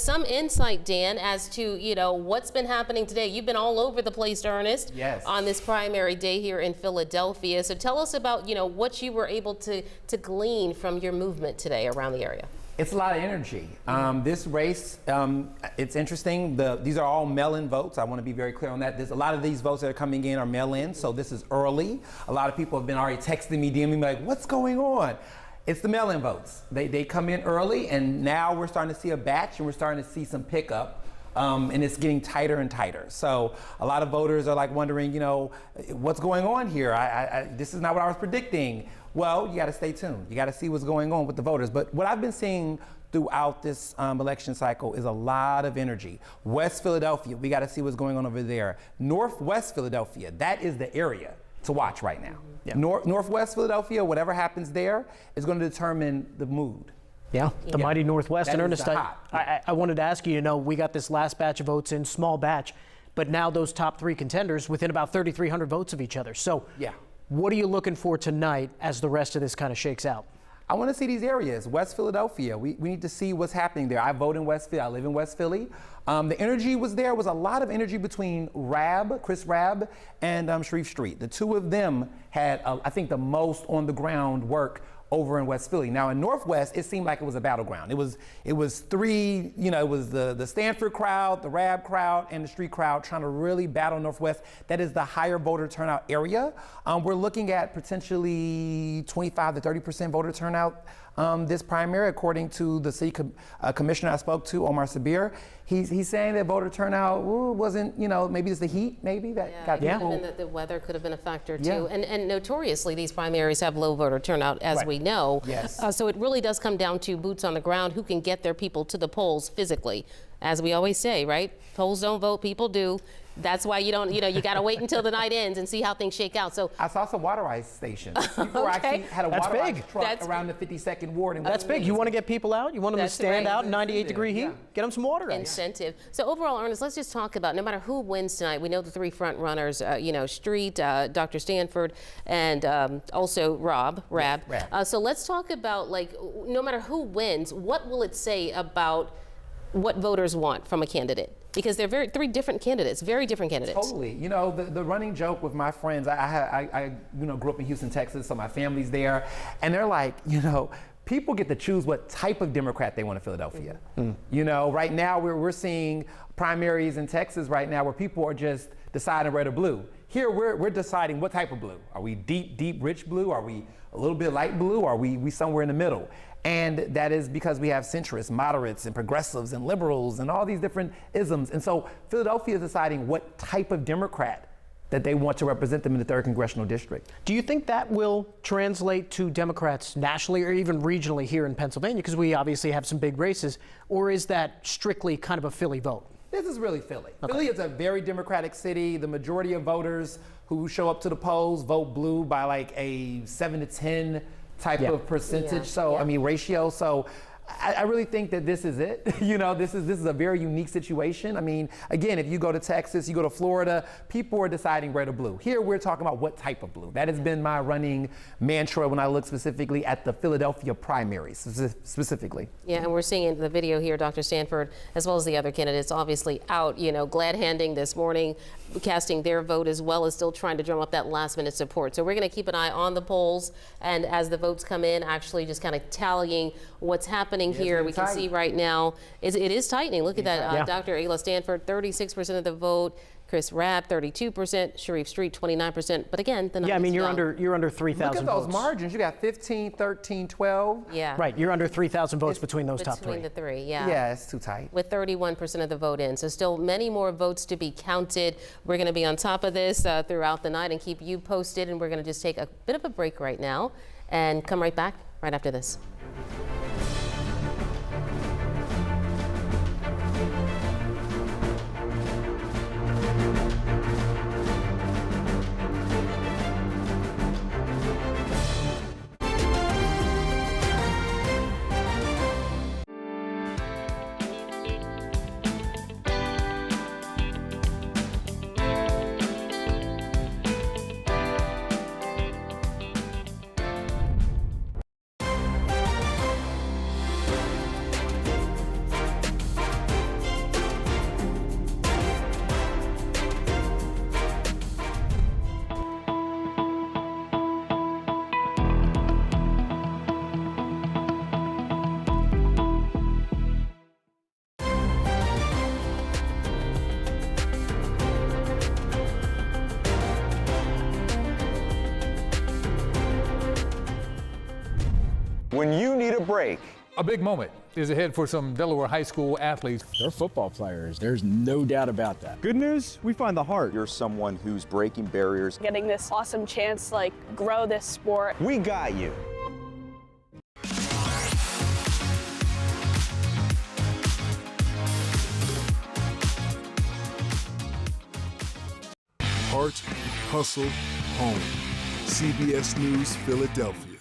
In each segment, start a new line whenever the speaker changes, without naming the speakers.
some insight, Dan, as to, what's been happening today. You've been all over the place, Ernest,
yes, on
this primary day here in Philadelphia. So tell us about, what you were able to glean from your movement today around the area.
It's a lot of energy. This race, it's interesting. These are all mail-in votes. I want to be very clear on that. There's a lot of these votes that are coming in are mail-in, so this is early. A lot of people have been already texting me, DMing me like, what's going on? It's the mail-in votes. They come in early, and now we're starting to see a batch, and we're starting to see some pickup. And it's getting tighter and tighter. So a lot of voters are like wondering, what's going on here? This is not what I was predicting. Well, you got to stay tuned. You got to see what's going on with the voters. But what I've been seeing throughout this election cycle is a lot of energy. West Philadelphia, we got to see what's going on over there. Northwest Philadelphia, that is the area to watch right now. Yeah. Northwest Philadelphia, whatever happens there is going to determine the mood.
Yeah, the mighty Northwest. And Ernest, I wanted to ask you, we got this last batch of votes in, small batch, but now those top three contenders within about 3,300 votes of each other. So yeah, what are you looking for tonight as the rest of this kind of shakes out?
I want to see these areas. West Philadelphia, we need to see what's happening there. I vote in West Philly. I live in West Philly. The energy was there. Was a lot of energy between Chris Rabb, and Sharif Street. The two of them had, I think, the most on the ground work over in West Philly. Now in Northwest, it seemed like it was a battleground. It was three, it was the Stanford crowd, the Rabb crowd, and the Street crowd trying to really battle Northwest. That is the higher voter turnout area. We're looking at potentially 25 to 30% voter turnout this primary, according to the city commissioner I spoke to, Omar Sabir. He's saying that voter turnout wasn't, maybe it's the heat, maybe that got people.
And the weather could have been a factor too. Yeah. And notoriously, these primaries have low voter turnout, as we know. Yes. So it really does come down to boots on the ground, who can get their people to the polls physically. As we always say, right? Polls don't vote, people do. That's why you don't, you got to wait until the night ends and see how things shake out. So
I saw some water ice stations. People actually had a water ice truck around the 52nd Ward. And
that's big. You want to get people out? You want them to stand out in 98-degree heat? Yeah. Get them some water ice.
Incentive. So overall, Ernest, let's just talk about, no matter who wins tonight, we know the three front runners, Street, Dr. Stanford, and also Rabb. So let's talk about, no matter who wins, what will it say about what voters want from a candidate? Because they're three different candidates, very different candidates.
Totally. The running joke with my friends, I grew up in Houston, Texas, so my family's there, and they're like, people get to choose what type of Democrat they want in Philadelphia. Mm-hmm. Right now we're seeing primaries in Texas right now where people are just deciding red or blue. Here we're deciding what type of blue. Are we deep, rich blue? Are we a little bit light blue? Are we somewhere in the middle? And that is because we have centrists, moderates, and progressives, and liberals, and all these different isms. And so Philadelphia is deciding what type of Democrat that they want to represent them in the 3rd Congressional District.
Do you think that will translate to Democrats nationally or even regionally here in Pennsylvania? Because we obviously have some big races. Or is that strictly kind of a Philly vote?
This is really Philly. Okay. Philly is a very Democratic city. The majority of voters who show up to the polls vote blue by like a 7 to 10 type of percentage, ratio. So I really think that this is it. This is a very unique situation. I mean, again, if you go to Texas, you go to Florida, people are deciding red or blue. Here, we're talking about what type of blue. That has been my running mantra when I look specifically at the Philadelphia primaries, specifically.
Yeah, and we're seeing in the video here, Dr. Stanford, as well as the other candidates, obviously out, glad-handing this morning, casting their vote, as well as still trying to drum up that last-minute support. So we're going to keep an eye on the polls, and as the votes come in, actually just kind of tallying what's happening here. We can see right now it is tightening. Look at that. Dr. Ayla Stanford, 36% of the vote. Chris Rabb, 32%. Sharif Street, 29%. But again, the numbers
you're under 3,000 votes.
Look at those margins. You got 15, 13, 12.
Yeah.
Right. You're under 3,000 votes between those top three.
Between the three, yeah.
Yeah, it's too tight.
With 31% of the vote in. So still many more votes to be counted. We're going to be on top of this throughout the night and keep you posted. And we're going to just take a bit of a break right now and come right back right after this.
when you need a break.
A big moment is ahead for some Delaware high school athletes.
They're football players. There's no doubt about that.
Good news, we find the heart.
You're someone who's breaking barriers.
Getting this awesome chance to grow this sport.
We got you.
Heart, hustle, home. CBS News Philadelphia.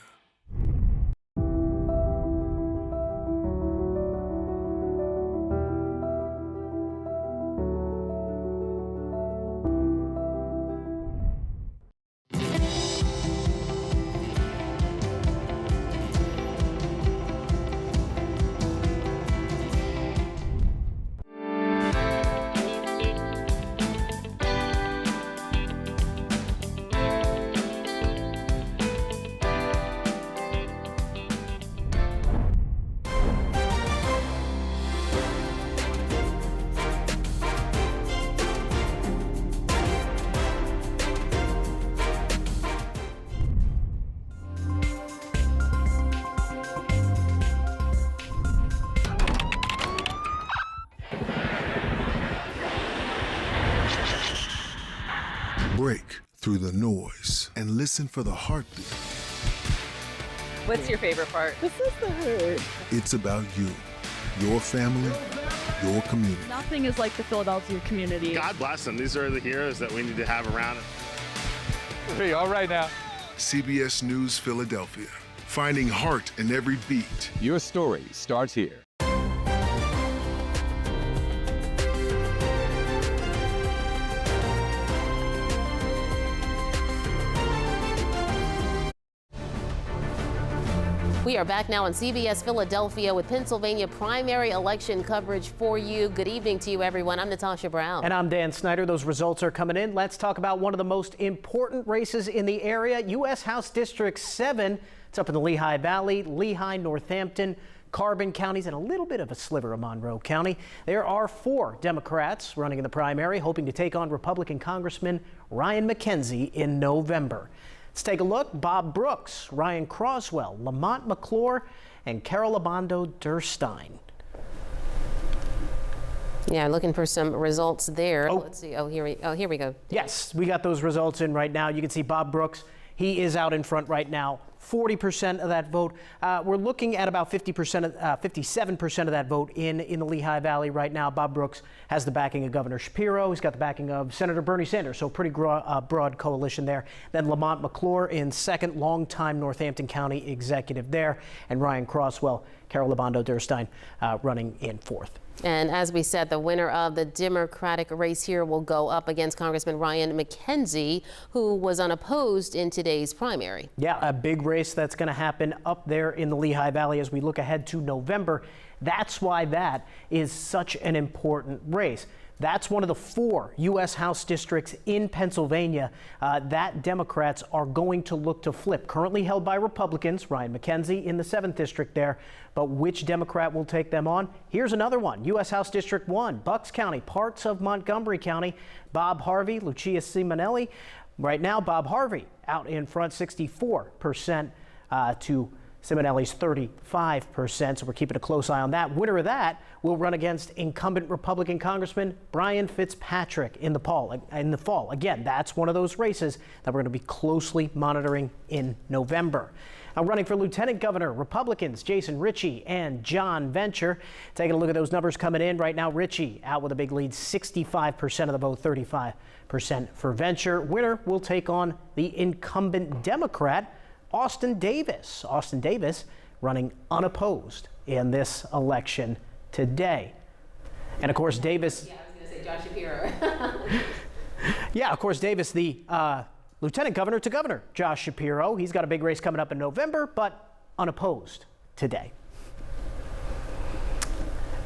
Break through the noise and listen for the heartbeat.
What's your favorite part? This is the hurt.
It's about you, your family, your community.
Nothing is like the Philadelphia community.
God bless them. These are the heroes that we need to have around.
Hey, all right now.
CBS News Philadelphia. Finding heart in every beat.
Your story starts here.
We are back now on CBS Philadelphia with Pennsylvania primary election coverage for you. Good evening to you, everyone. I'm Natasha Brown.
And I'm Dan Snyder. Those results are coming in. Let's talk about one of the most important races in the area, U.S. House District 7. It's up in the Lehigh Valley, Lehigh, Northampton, Carbon counties, and a little bit of a sliver of Monroe County. There are 4 Democrats running in the primary, hoping to take on Republican Congressman Ryan McKenzie in November. Let's take a look. Bob Brooks, Ryan Croswell, Lamont McClure, and Carol Abando Durstein.
Yeah, looking for some results there. Oh. Let's see. Here we go.
Yes, we got those results in right now. You can see Bob Brooks. He is out in front right now. 40% of that vote. We're looking at about 57% of that vote in the Lehigh Valley right now. Bob Brooks has the backing of Governor Shapiro. He's got the backing of Senator Bernie Sanders, so pretty broad coalition there. Then Lamont McClure in second, longtime Northampton County executive there, and Ryan Croswell, Carol Abando Durstein running in fourth.
And as we said, the winner of the Democratic race here will go up against Congressman Ryan McKenzie, who was unopposed in today's primary. Yeah,
a big race that's going to happen up there in the Lehigh Valley as we look ahead to November. That's why that is such an important race. That's one of the 4 U.S. House districts in Pennsylvania that Democrats are going to look to flip. Currently held by Republicans, Ryan McKenzie in the 7th district there. But which Democrat will take them on? Here's another one. U.S. House District 1, Bucks County, parts of Montgomery County. Bob Harvey, Lucia Simonelli. Right now, Bob Harvey out in front, 64% to Simonelli's 35%, so we're keeping a close eye on that. Winner of that will run against incumbent Republican Congressman Brian Fitzpatrick in the fall. Again, that's one of those races that we're going to be closely monitoring in November. Now, running for Lieutenant Governor, Republicans Jason Ritchie and John Venture. Taking a look at those numbers coming in right now. Ritchie out with a big lead, 65% of the vote, 35% for Venture. Winner will take on the incumbent Democrat, Austin Davis. Austin Davis running unopposed in this election today. And of course, Davis.
Yeah, I was going to say Josh Shapiro.
Yeah, of course, Davis, the Lieutenant Governor to Governor Josh Shapiro. He's got a big race coming up in November, but unopposed today.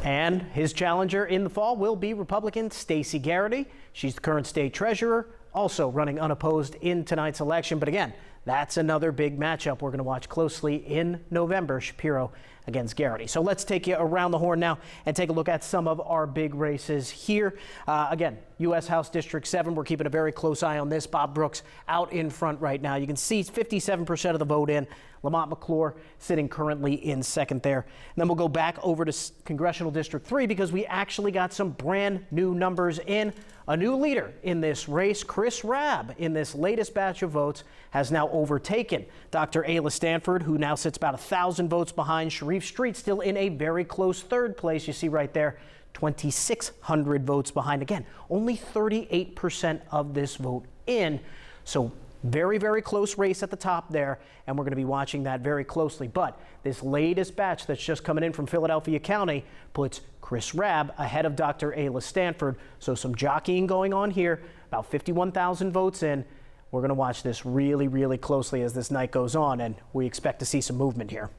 And his challenger in the fall will be Republican Stacey Garrity. She's the current state treasurer, also running unopposed in tonight's election. But again, that's another big matchup we're going to watch closely in November, Shapiro against Garrity. So let's take you around the horn now and take a look at some of our big races here. Again, U.S. House District 7, we're keeping a very close eye on this. Bob Brooks out in front right now. You can see 57% of the vote in. Lamont McClure sitting currently in second there. And then we'll go back over to Congressional District 3 because we actually got some brand new numbers in. A new leader in this race, Chris Rabb, in this latest batch of votes, has now overtaken Dr. Ayla Stanford, who now sits about 1,000 votes behind. Sharif Street still in a very close third place. You see right there, 2,600 votes behind. Again, only 38% of this vote in. So very, very close race at the top there, and we're going to be watching that very closely. But this latest batch that's just coming in from Philadelphia County puts Chris Rabb ahead of Dr. Ayla Stanford. So some jockeying going on here, about 51,000 votes in. We're going to watch this really, really closely as this night goes on, and we expect to see some movement here.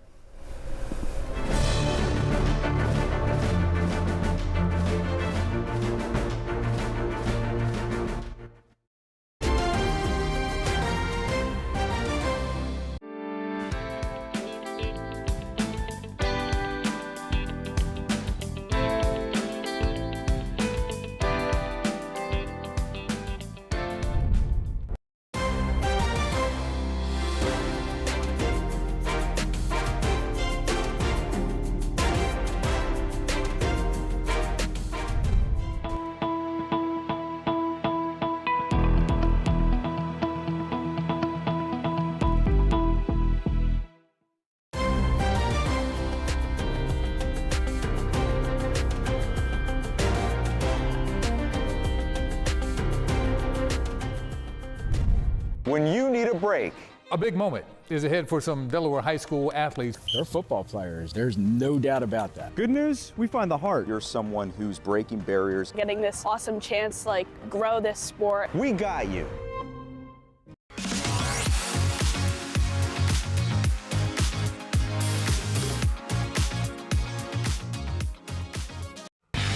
When you need a break.
A big moment is ahead for some Delaware high school athletes.
They're football players. There's no doubt about that.
Good news, we find the heart.
You're someone who's breaking barriers.
Getting this awesome chance to grow this sport.
We got you.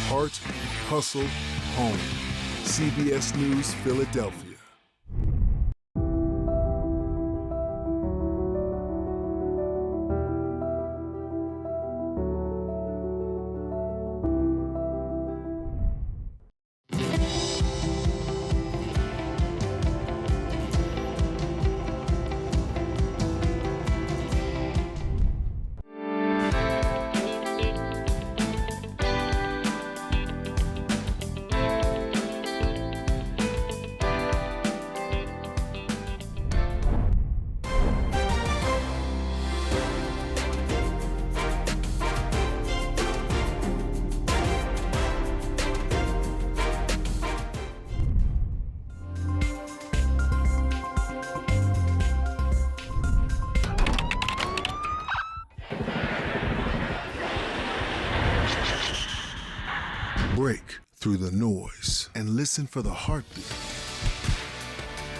Heart, hustle, home. CBS News Philadelphia. Break through the noise and listen for the heartbeat.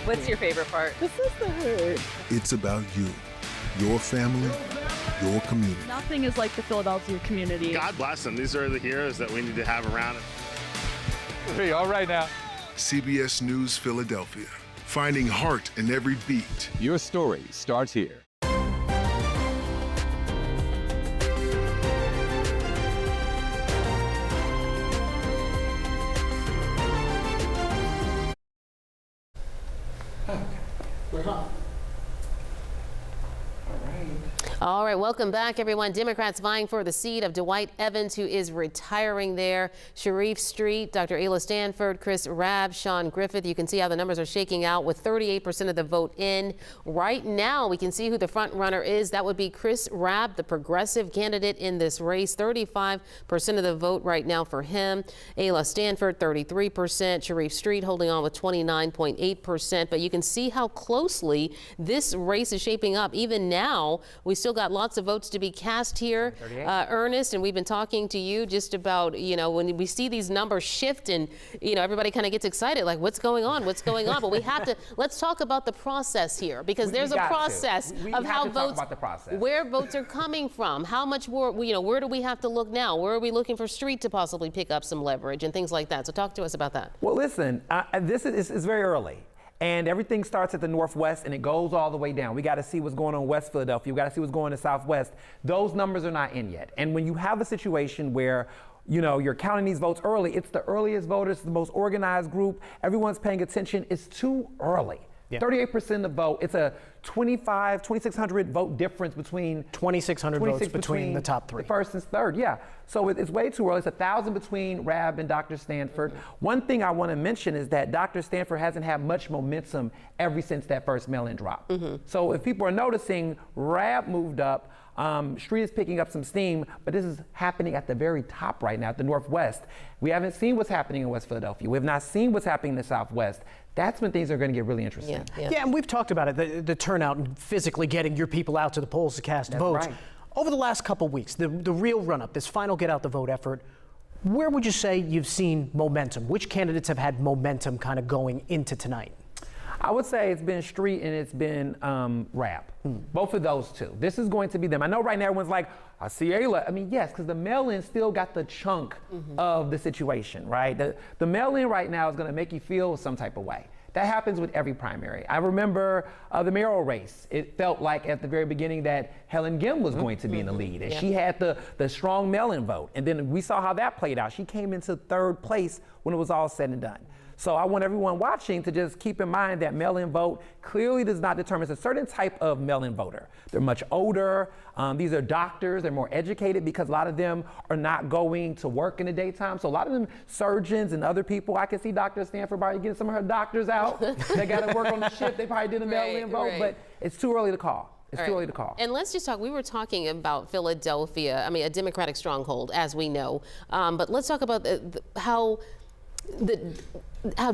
What's your favorite part? This is the hurt.
It's about you, your family, your community.
Nothing is like the Philadelphia community.
God bless them. These are the heroes that we need to have around.
Hey, all right now.
CBS News Philadelphia. Finding heart in every beat.
Your story starts here.
All right, welcome back, everyone. Democrats vying for the seat of Dwight Evans, who is retiring there. Sharif Street, Dr. Ayla Stanford, Chris Rabb, Sean Griffith. You can see how the numbers are shaking out with 38% of the vote in. Right now, we can see who the front runner is. That would be Chris Rabb, the progressive candidate in this race. 35% of the vote right now for him. Ayla Stanford, 33%. Sharif Street holding on with 29.8%. But you can see how closely this race is shaping up. Even now, we still got lots of votes to be cast here, Ernest, and we've been talking to you just about, when we see these numbers shift and, everybody kind of gets excited, like what's going on, but we have to, let's talk about the process here, because there's a process of how votes, where votes are coming from, how much more, where do we have to look now? Where are we looking for Street to possibly pick up some leverage and things like that? So talk to us about that.
Well, listen, this is very early. And everything starts at the Northwest and it goes all the way down. We got to see what's going on in West Philadelphia. We got to see what's going on in Southwest. Those numbers are not in yet. And when you have a situation where, you're counting these votes early, it's the earliest voters, the most organized group, everyone's paying attention, it's too early. Yeah. 38% of the vote, it's a 2,600 vote difference between
2,600 votes between the top three.
The first and third, yeah. So it's way too early. It's 1,000 between Rab and Dr. Stanford. One thing I want to mention is that Dr. Stanford hasn't had much momentum ever since that first mail-in drop. So if people are noticing, Rab moved up. Street is picking up some steam, but this is happening at the very top right now, at the Northwest. We haven't seen what's happening in West Philadelphia. We have not seen what's happening in the Southwest. That's when things are going to get really interesting.
Yeah, and we've talked about it, the turnout and physically getting your people out to the polls to cast votes.
Right.
Over the last couple weeks, the real run-up, this final get out the vote effort, where would you say you've seen momentum? Which candidates have had momentum kind of going into tonight?
I would say it's been Street and it's been Rab. Both of those two. This is going to be them. I know right now everyone's like, I see Ayla. I mean, yes, because the mail-in still got the chunk of the situation, right? The mail-in right now is going to make you feel some type of way. That happens with every primary. I remember the mayoral race. It felt like at the very beginning that Helen Gim was going to be in the lead, and she had the strong mail-in vote. And then we saw how that played out. She came into third place when it was all said and done. So I want everyone watching to just keep in mind that mail-in vote clearly does not determine. It's a certain type of mail-in voter. They're much older. These are doctors. They're more educated because a lot of them are not going to work in the daytime. So a lot of them surgeons and other people. I can see Dr. Stanford probably getting some of her doctors out. They got to work on the shift. They probably did a mail-in vote, but it's too early to call. It's too early to call.
And let's just talk, we were talking about Philadelphia, I mean, a Democratic stronghold, as we know. But let's talk about how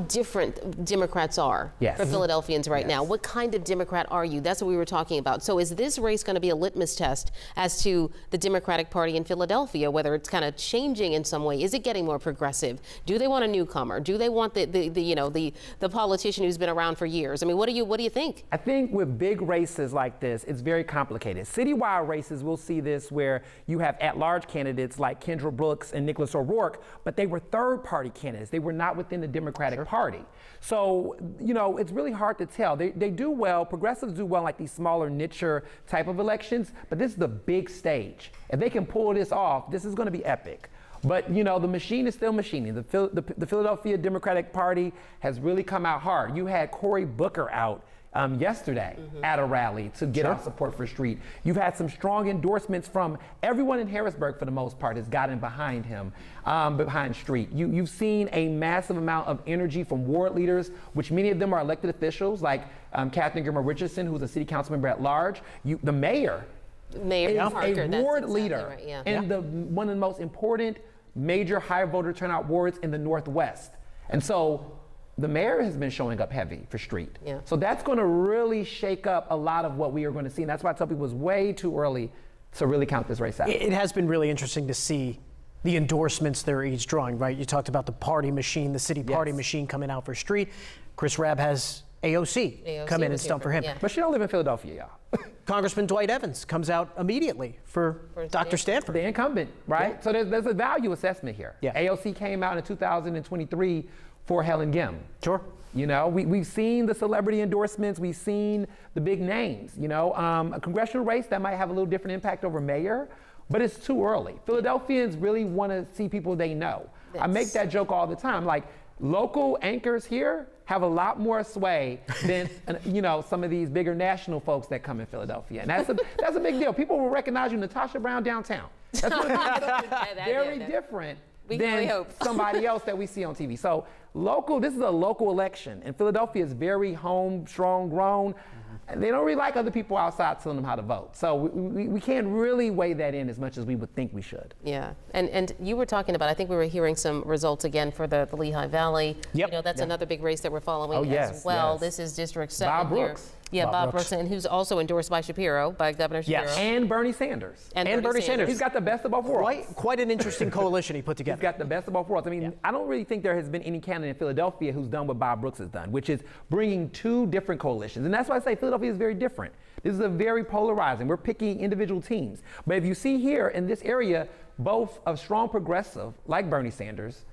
different Democrats are for Philadelphians right now. What kind of Democrat are you? That's what we were talking about. So is this race going to be a litmus test as to the Democratic Party in Philadelphia, whether it's kind of changing in some way? Is it getting more progressive? Do they want a newcomer? Do they want the politician who's been around for years? I mean, what do you think?
I think with big races like this, it's very complicated. Citywide races, we'll see this where you have at-large candidates like Kendra Brooks and Nicholas O'Rourke, but they were third-party candidates. They were not within the Democratic Party. So, it's really hard to tell. They do well, progressives do well in like these smaller, nicher type of elections, but this is the big stage. If they can pull this off, this is going to be epic. But, the machine is still machining. The Philadelphia Democratic Party has really come out hard. You had Cory Booker out yesterday at a rally to get out support for Street. You've had some strong endorsements from everyone in Harrisburg, for the most part, has gotten behind him, behind Street. You've seen a massive amount of energy from ward leaders, which many of them are elected officials, like Catherine Grimmer Richardson, who's a city council member at large. The mayor is a ward leader in one of the most important major high voter turnout wards in the Northwest. And so the mayor has been showing up heavy for Street. So that's going to really shake up a lot of what we are going to see. And that's why I tell people it was way too early to really count this race out.
It has been really interesting to see the endorsements they're each drawing, right? You talked about the party machine, the city party machine coming out for Street. Chris Rabb has AOC come in and stump for him.
But she don't live in Philadelphia, y'all.
Congressman Dwight Evans comes out immediately for Dr. Stanford.
The incumbent, right? So there's a value assessment here. AOC came out in 2023 for Helen Gim.
Sure.
We've seen the celebrity endorsements. We've seen the big names. A congressional race that might have a little different impact over mayor, but it's too early. Philadelphians really want to see people they know. I make that joke all the time. Like, local anchors here have a lot more sway than some of these bigger national folks that come in Philadelphia, and that's a big deal. People will recognize you, Natasha Brown downtown. That's very different than somebody else that we see on TV. So this is a local election, and Philadelphia is very home, strong, grown. And they don't really like other people outside telling them how to vote. So we can't really weigh that in as much as we would think we should.
Yeah, and you were talking about, I think we were hearing some results again for the Lehigh Valley. That's another big race that we're following as well. This is District 7
Bob Brooks.
Bob Brooks, and who's also endorsed by Governor Shapiro.
And Bernie Sanders.
And Bernie Sanders.
He's got the best of both worlds.
Quite an interesting coalition he put together.
He's got the best of both worlds. I mean, I don't really think there has been any candidate in Philadelphia who's done what Bob Brooks has done, which is bringing two different coalitions. And that's why I say Philadelphia is very different. This is a very polarizing. We're picking individual teams. But if you see here in this area, both a strong progressive like Bernie Sanders,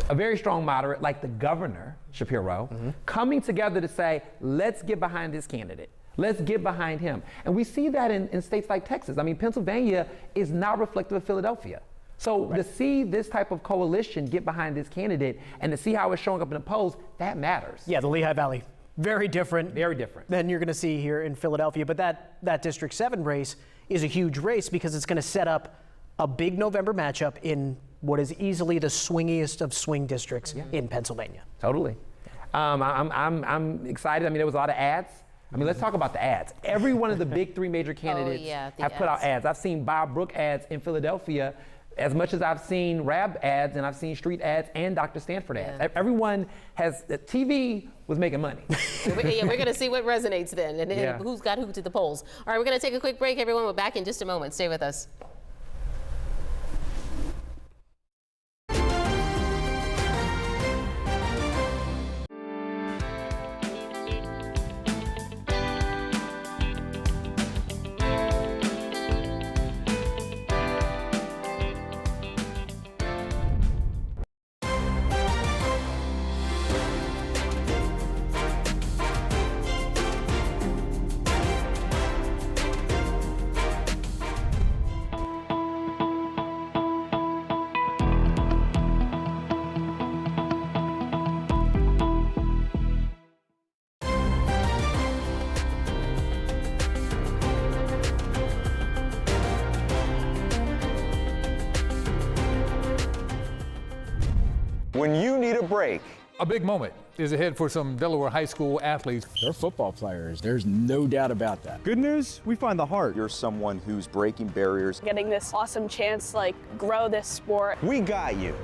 a very strong moderate like the governor, Shapiro, coming together to say, let's get behind this candidate. Let's get behind him. And we see that in states like Texas. I mean, Pennsylvania is not reflective of Philadelphia. So to see this type of coalition get behind this candidate and to see how it's showing up in the polls, that matters.
Yeah, the Lehigh Valley Very different.
Very different.
Than you're going to see here in Philadelphia. But that District 7 race is a huge race because it's going to set up a big November matchup in what is easily the swingiest of swing districts in Pennsylvania.
Totally. I'm excited. I mean, there was a lot of ads. I mean, let's talk about the ads. Every one of the big three major candidates have put out ads. I've seen Bob Brook ads in Philadelphia as much as I've seen Rab ads, and I've seen street ads and Dr. Stanford ads. Everyone has, TV was making money.
We're going to see what resonates then and who's got who to the polls. All right, we're going to take a quick break, everyone. We're back in just a moment. Stay with us.
When you need a break.
A big moment is ahead for some Delaware high school athletes.
They're football players. There's no doubt about that.
Good news, we find the heart.
You're someone who's breaking barriers.
Getting this awesome chance to grow this sport.
We got you.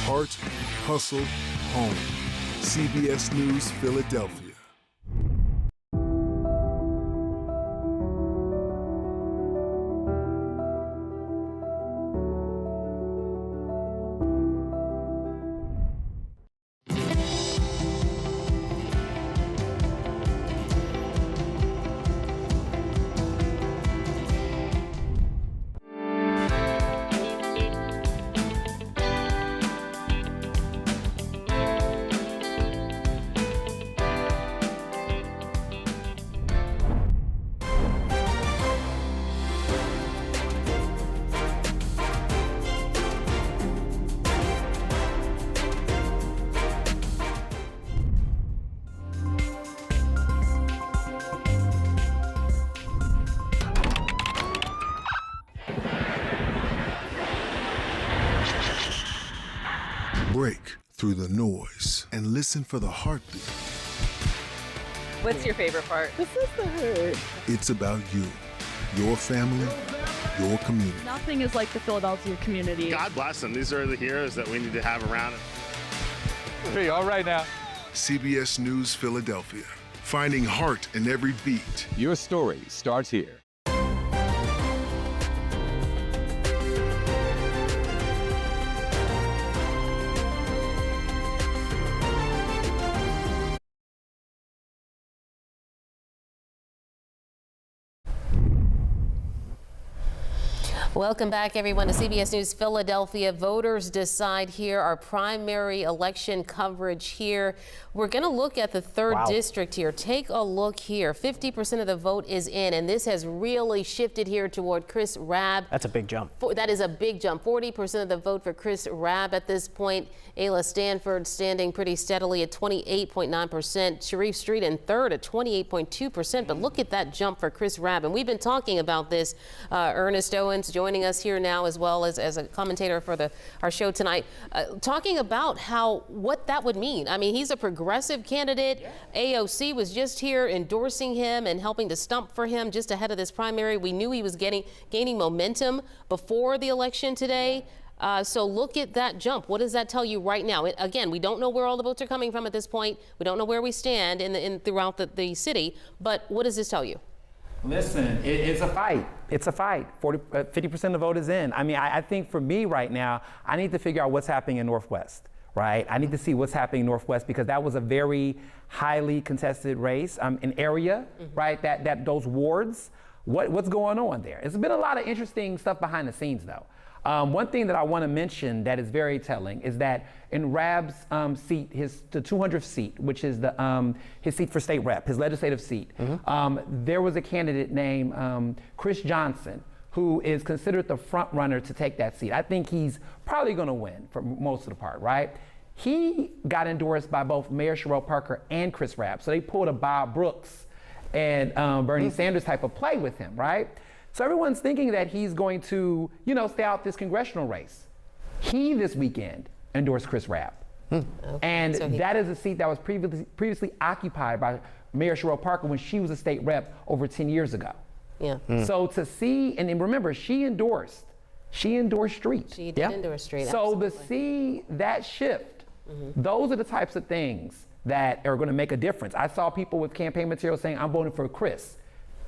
Heart, hustle, home. CBS News Philadelphia. Break through the noise and listen for the heartbeat.
What's your favorite part? This is the hurt.
It's about you, your family, your community.
Nothing is like the Philadelphia community.
God bless them. These are the heroes that we need to have around.
Hey, all right now.
CBS News Philadelphia. Finding heart in every beat.
Your story starts here.
Welcome back, everyone, to CBS News Philadelphia. Voters decide here, our primary election coverage here. We're going to look at the 3rd district here. Take a look here. 50% of the vote is in, and this has really shifted here toward Chris Rabb.
That's a big jump.
That is a big jump. 40% of the vote for Chris Rabb at this point. Ayla Stanford standing pretty steadily at 28.9%. Sharif Street in 3rd at 28.2%. But look at that jump for Chris Rabb. And we've been talking about this. Ernest Owens joining us here now, as well as a commentator for our show tonight, talking about what that would mean. I mean, he's a progressive candidate. AOC was just here endorsing him and helping to stump for him just ahead of this primary. We knew he was gaining momentum before the election today. So look at that jump. What does that tell you right now? Again, we don't know where all the votes are coming from at this point. We don't know where we stand throughout the city. But what does this tell you?
Listen, it's a fight. It's a fight. 50% of the vote is in. I mean, I think for me right now, I need to figure out what's happening in Northwest, right? I need to see what's happening in Northwest because that was a very highly contested race, an area, right? That those wards. What's going on there? There's been a lot of interesting stuff behind the scenes, though. One thing that I want to mention that is very telling is that in Rabb's seat, the 200th seat, which is his seat for state rep, his legislative seat, there was a candidate named Chris Johnson who is considered the front runner to take that seat. I think he's probably going to win for most of the part, right? He got endorsed by both Mayor Sherrod Parker and Chris Rabb. So they pulled a Bob Brooks and Bernie Sanders type of play with him, right? So everyone's thinking that he's going to, stay out this congressional race. He, this weekend, endorsed Chris Rabb. And so that is a seat that was previously occupied by Mayor Sherrod Parker when she was a state rep over 10 years ago.
Yeah.
So to see, and remember, she endorsed Street.
She did endorse Street.
So
absolutely.
to see that shift, those are the types of things that are going to make a difference. I saw people with campaign material saying, I'm voting for Chris,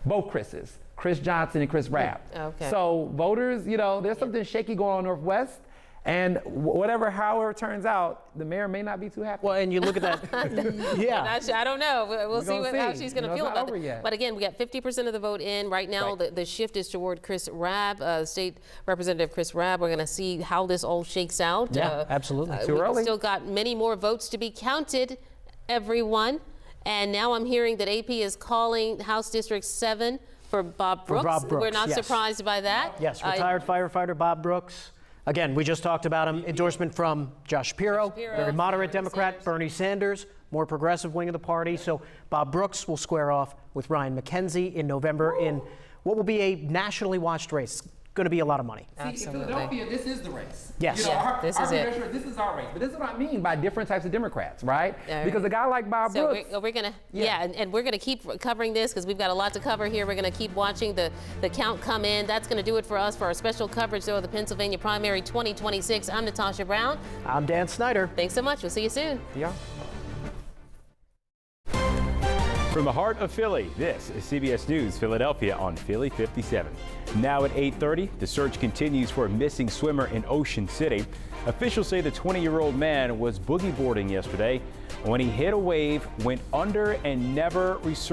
both Chris's, Chris Johnson and Chris Rabb.
Okay.
So voters, there's something shaky going on Northwest. And however it turns out, the mayor may not be too happy.
Well, and you look at that. Yeah.
I don't know. We'll see how she's going to feel about it.
Yet.
But again, we got 50% of the vote in. Right now, the shift is toward Chris Rabb, State Representative Chris Rabb. We're going to see how this all shakes out.
Yeah, absolutely.
Too early.
Still got many more votes to be counted, everyone. And now I'm hearing that AP is calling House District 7 for Bob Brooks. We're not surprised by that.
Yes, retired firefighter Bob Brooks. Again, we just talked about him. Endorsement from Josh Shapiro, very moderate Democrat, Bernie Sanders, more progressive wing of the party. So Bob Brooks will square off with Ryan McKenzie in November in what will be a nationally watched race. Going to be a lot of money.
Absolutely.
In Philadelphia, this is the race.
Yes.
This is it.
This is our race. But this is what I mean by different types of Democrats, right? Because a guy like Bob Brooks.
We're going to, and we're going to keep covering this because we've got a lot to cover here. We're going to keep watching the count come in. That's going to do it for us for our special coverage, though, of the Pennsylvania primary 2026. I'm Natasha Brown.
I'm Dan Snyder.
Thanks so much. We'll see you soon.
Yeah.
From the heart of Philly, this is CBS News Philadelphia on Philly 57. Now at 8:30, the search continues for a missing swimmer in Ocean City. Officials say the 20-year-old man was boogie boarding yesterday when he hit a wave, went under, and never resurfaced.